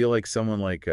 feel like someone like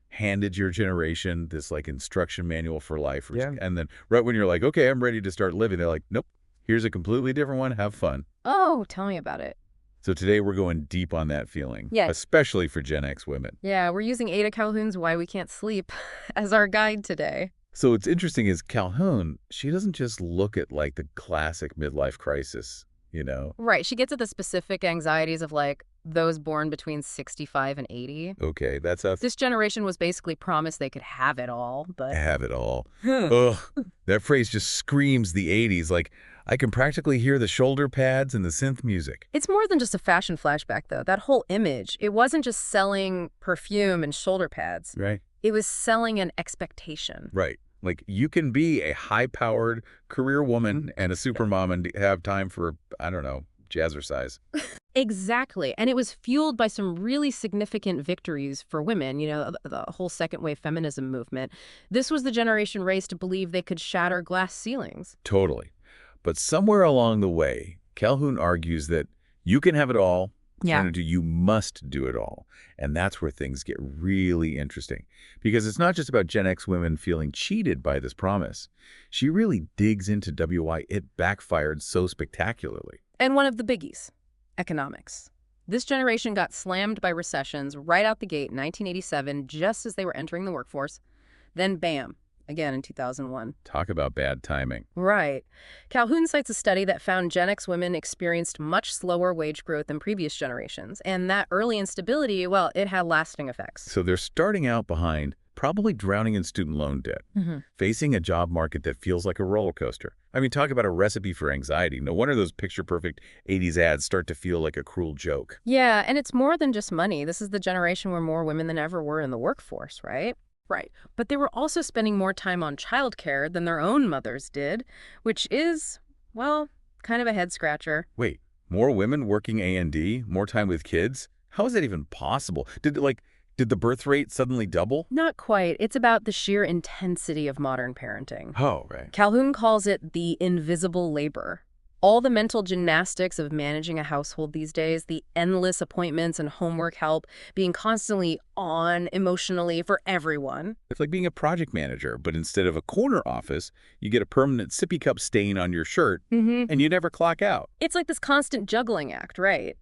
handed your generation this like instruction manual for life, Yeah. and then right when you're like, okay, I'm ready to start living, they're like, nope, here's a completely different one. Have fun. Oh, tell me about it. So today we're going deep on that feeling, Yeah. especially for Gen X women. Yeah, we're using Ada Calhoun's Why We Can't Sleep as our guide today. So what's interesting is Calhoun, she doesn't just look at like the classic midlife crisis, you know? Right. She gets at the specific anxieties of like those born between 65 and 80. Okay, that's a This generation was basically promised they could have it all, but have it all. Ugh, that phrase just screams the 80s. Like, I can practically hear the shoulder pads and the synth music. it's more than just a fashion flashback, though. That whole image, it wasn't just selling perfume and shoulder pads. Right? It was selling an expectation. Right. Like, you can be a high-powered career woman and a supermom and have time for, I don't know, jazzercise. Exactly. And it was fueled by some really significant victories for women, the whole second wave feminism movement. This was the generation raised to believe they could shatter glass ceilings. Totally. But somewhere along the way, Calhoun argues that you can have it all, Yeah. and you must do it all. And that's where things get really interesting. Because it's not just about Gen X women feeling cheated by this promise. She really digs into why it backfired so spectacularly. And one of the biggies, economics. This generation got slammed by recessions right out the gate in 1987, just as they were entering the workforce. Then bam, again in 2001. Talk about bad timing. Right. Calhoun cites a study that found Gen X women experienced much slower wage growth than previous generations. And that early instability, well, it had lasting effects. So they're starting out behind, probably drowning in student loan debt, facing a job market that feels like a roller coaster. I mean, talk about a recipe for anxiety. No wonder those picture-perfect 80s ads start to feel like a cruel joke. Yeah, and it's more than just money. This is the generation where more women than ever were in the workforce, right? Right. But they were also spending more time on childcare than their own mothers did, which is, well, kind of a head-scratcher. Wait, more women working A&D, more time with kids? How is that even possible? Did the birth rate suddenly double? Not quite. It's about the sheer intensity of modern parenting. Oh, right. Calhoun calls it the invisible labor. All the mental gymnastics of managing a household these days, the endless appointments and homework help, being constantly on emotionally for everyone. It's like being a project manager, but instead of a corner office, you get a permanent sippy cup stain on your shirt, and you never clock out. It's like this constant juggling act, right?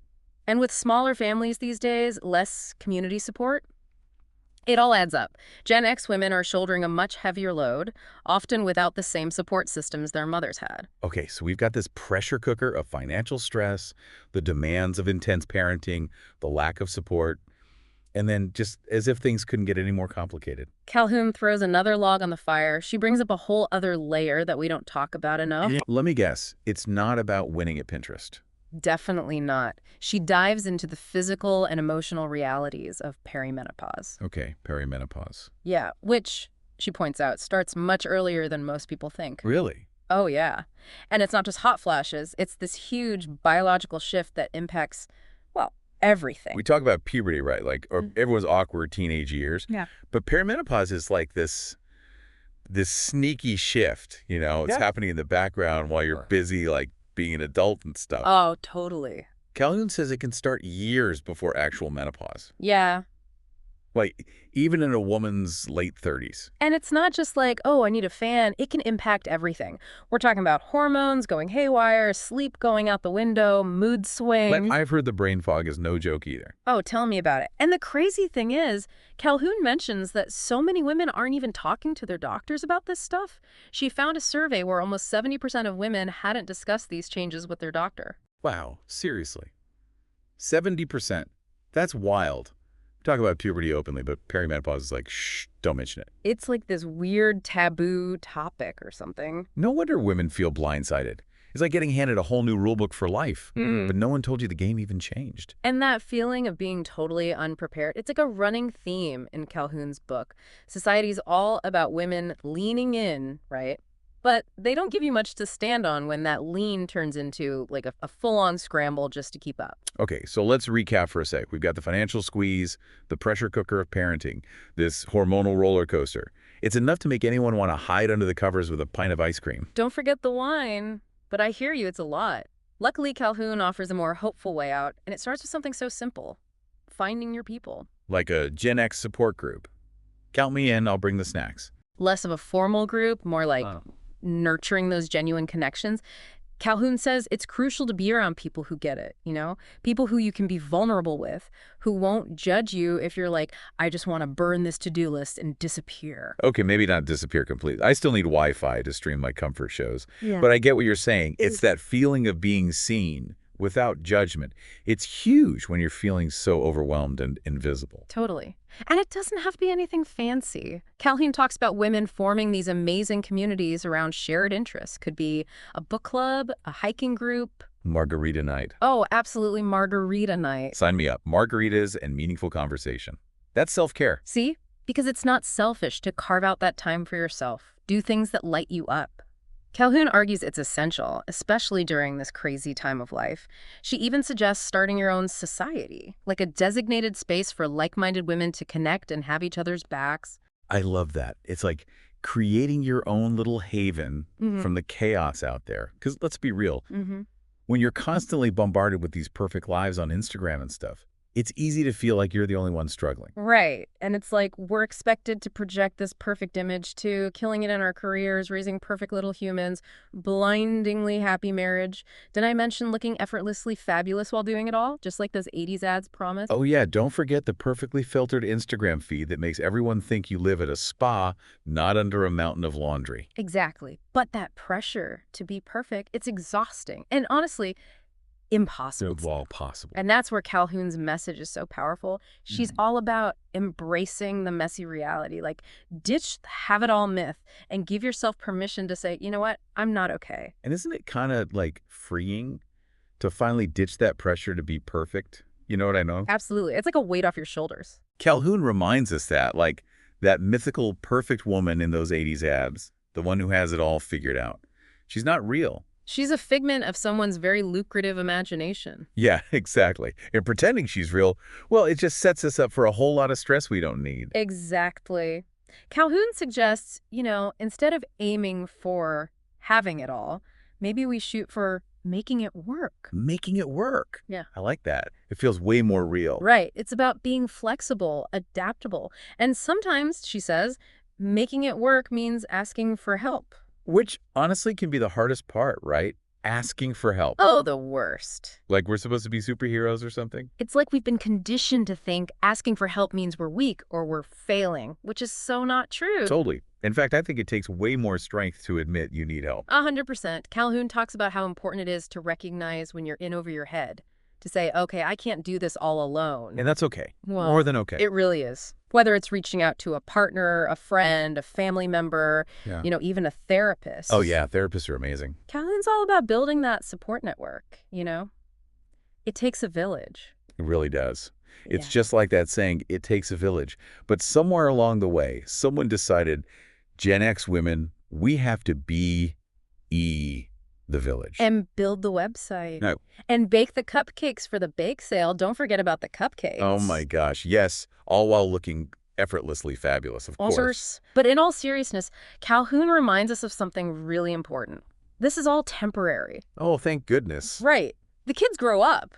And with smaller families these days, less community support, it all adds up. Gen X women are shouldering a much heavier load, often without the same support systems their mothers had. Okay, so we've got this pressure cooker of financial stress, the demands of intense parenting, the lack of support, and then just as if things couldn't get any more complicated. Calhoun throws another log on the fire. She brings up a whole other layer that we don't talk about enough. Let me guess, it's not about winning at Pinterest. Definitely not. She dives into the physical and emotional realities of perimenopause. Okay, perimenopause. Yeah, which, she points out, starts much earlier than most people think. Really? Oh, yeah. And it's not just hot flashes. It's this huge biological shift that impacts, well, everything. We talk about puberty, right? Like, or everyone's awkward teenage years. Yeah. But perimenopause is like this sneaky shift, you know? It's happening in the background while you're busy, like, being an adult and stuff. Oh, totally. Calhoun says it can start years before actual menopause. Yeah. Like, even in a woman's late 30s. And it's not just like, oh, I need a fan. It can impact everything. We're talking about hormones going haywire, sleep going out the window, mood swings. I've heard the brain fog is no joke either. Oh, tell me about it. And the crazy thing is, Calhoun mentions that so many women aren't even talking to their doctors about this stuff. She found a survey where almost 70% of women hadn't discussed these changes with their doctor. Wow, seriously. 70%. That's wild. Talk about puberty openly, but perimenopause is like, shh, don't mention it. It's like this weird taboo topic or something. No wonder women feel blindsided. It's like getting handed a whole new rulebook for life, but no one told you the game even changed. And that feeling of being totally unprepared, it's like a running theme in Calhoun's book. Society's all about women leaning in, right? But they don't give you much to stand on when that lean turns into like a full-on scramble just to keep up. Okay, so let's recap for a sec. We've got the financial squeeze, the pressure cooker of parenting, this hormonal roller coaster. It's enough to make anyone want to hide under the covers with a pint of ice cream. Don't forget the wine. But I hear you, it's a lot. Luckily, Calhoun offers a more hopeful way out, and it starts with something so simple: finding your people. like a Gen X support group. Count me in, I'll bring the snacks. Less of a formal group, more like Oh. nurturing those genuine connections. Calhoun says it's crucial to be around people who get it, people who you can be vulnerable with, who won't judge you if you're like, I just want to burn this to-do list and disappear. Okay, maybe not disappear completely. I still need Wi-Fi to stream my comfort shows. Yeah. But I get what you're saying. It's that feeling of being seen without judgment. It's huge when you're feeling so overwhelmed and invisible. Totally. And it doesn't have to be anything fancy. Calhoun talks about women forming these amazing communities around shared interests. Could be a book club, a hiking group. Margarita night. Oh, absolutely, margarita night. Sign me up. Margaritas and meaningful conversation. That's self-care. See? Because it's not selfish to carve out that time for yourself. Do things that light you up. Calhoun argues it's essential, especially during this crazy time of life. She even suggests starting your own society, like a designated space for like-minded women to connect and have each other's backs. I love that. It's like creating your own little haven from the chaos out there. Because let's be real, when you're constantly bombarded with these perfect lives on Instagram and stuff, it's easy to feel like you're the only one struggling. Right. And it's like we're expected to project this perfect image too, killing it in our careers, raising perfect little humans, blindingly happy marriage. Did I mention looking effortlessly fabulous while doing it all? Just like those 80s ads promise? Oh yeah, don't forget the perfectly filtered Instagram feed that makes everyone think you live at a spa, not under a mountain of laundry. Exactly. But that pressure to be perfect, it's exhausting. And honestly, impossible. All possible. And that's where Calhoun's message is so powerful. She's all about embracing the messy reality, like ditch the have-it-all myth and give yourself permission to say, you know what, I'm not okay. And isn't it kind of like freeing to finally ditch that pressure to be perfect? You know what I know? Absolutely. It's like a weight off your shoulders. Calhoun reminds us that, like that mythical perfect woman in those 80s ads, the one who has it all figured out. She's not real. She's a figment of someone's very lucrative imagination. Yeah, exactly. And pretending she's real, well, it just sets us up for a whole lot of stress we don't need. Exactly. Calhoun suggests, instead of aiming for having it all, maybe we shoot for making it work. Making it work. Yeah. I like that. It feels way more real. Right. It's about being flexible, adaptable. And sometimes, she says, making it work means asking for help. Which honestly can be the hardest part, right? Asking for help. Oh, the worst. Like we're supposed to be superheroes or something? It's like we've been conditioned to think asking for help means we're weak or we're failing, which is so not true. Totally. In fact, I think it takes way more strength to admit you need help. 100%. Calhoun talks about how important it is to recognize when you're in over your head. To say, okay, I can't do this all alone. And that's okay. Well, more than okay. It really is. Whether it's reaching out to a partner, a friend, a family member, Yeah. Even a therapist. Oh, yeah. Therapists are amazing. Calhoun's all about building that support network, It takes a village. It really does. It's Yeah. just like that saying, it takes a village. But somewhere along the way, someone decided, Gen X women, we have to be the village. And build the website. No. And bake the cupcakes for the bake sale. Don't forget about the cupcakes. Oh my gosh, yes. All while looking effortlessly fabulous, of course. But in all seriousness, Calhoun reminds us of something really important. This is all temporary. Oh, thank goodness. Right. The kids grow up.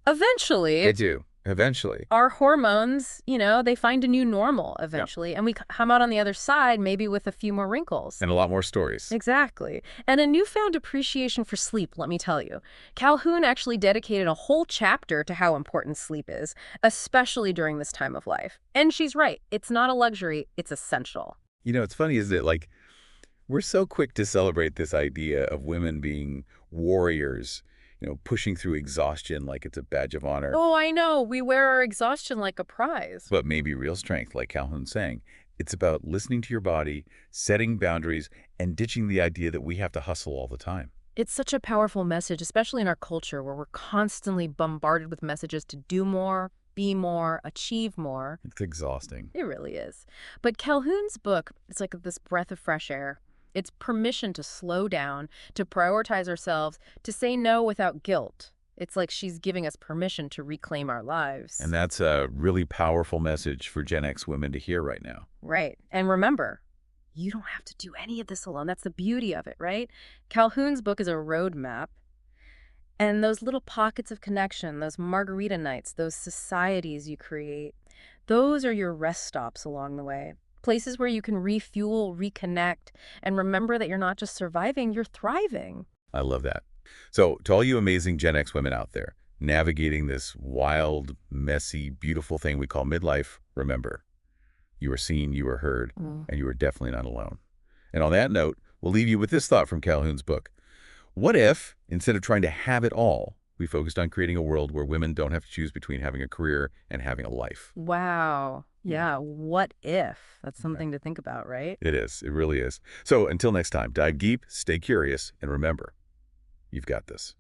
Eventually. They do. Eventually. Our hormones, they find a new normal eventually. And we come out on the other side maybe with a few more wrinkles. And a lot more stories. Exactly. And a newfound appreciation for sleep, let me tell you. Calhoun actually dedicated a whole chapter to how important sleep is, especially during this time of life. And she's right. It's not a luxury. It's essential. It's funny, isn't it? Like, we're so quick to celebrate this idea of women being warriors, pushing through exhaustion like it's a badge of honor. Oh, I know. We wear our exhaustion like a prize. But maybe real strength, like Calhoun's saying. It's about listening to your body, setting boundaries, and ditching the idea that we have to hustle all the time. It's such a powerful message, especially in our culture where we're constantly bombarded with messages to do more, be more, achieve more. It's exhausting. It really is. But Calhoun's book, it's like this breath of fresh air. It's permission to slow down, to prioritize ourselves, to say no without guilt. It's like she's giving us permission to reclaim our lives. And that's a really powerful message for Gen X women to hear right now. Right. And remember, you don't have to do any of this alone. That's the beauty of it, right? Calhoun's book is a roadmap. And those little pockets of connection, those margarita nights, those societies you create, Those are your rest stops along the way. Places where you can refuel, reconnect, and remember that you're not just surviving, you're thriving. I love that. So, to all you amazing Gen X women out there, navigating this wild, messy, beautiful thing we call midlife, remember, you were seen, you were heard, and you were definitely not alone. And on that note, we'll leave you with this thought from Calhoun's book. What if, instead of trying to have it all, we focused on creating a world where women don't have to choose between having a career and having a life? Wow. Yeah, what if? That's something to think about, right? It is. It really is. So until next time, dive deep, stay curious, and remember, you've got this.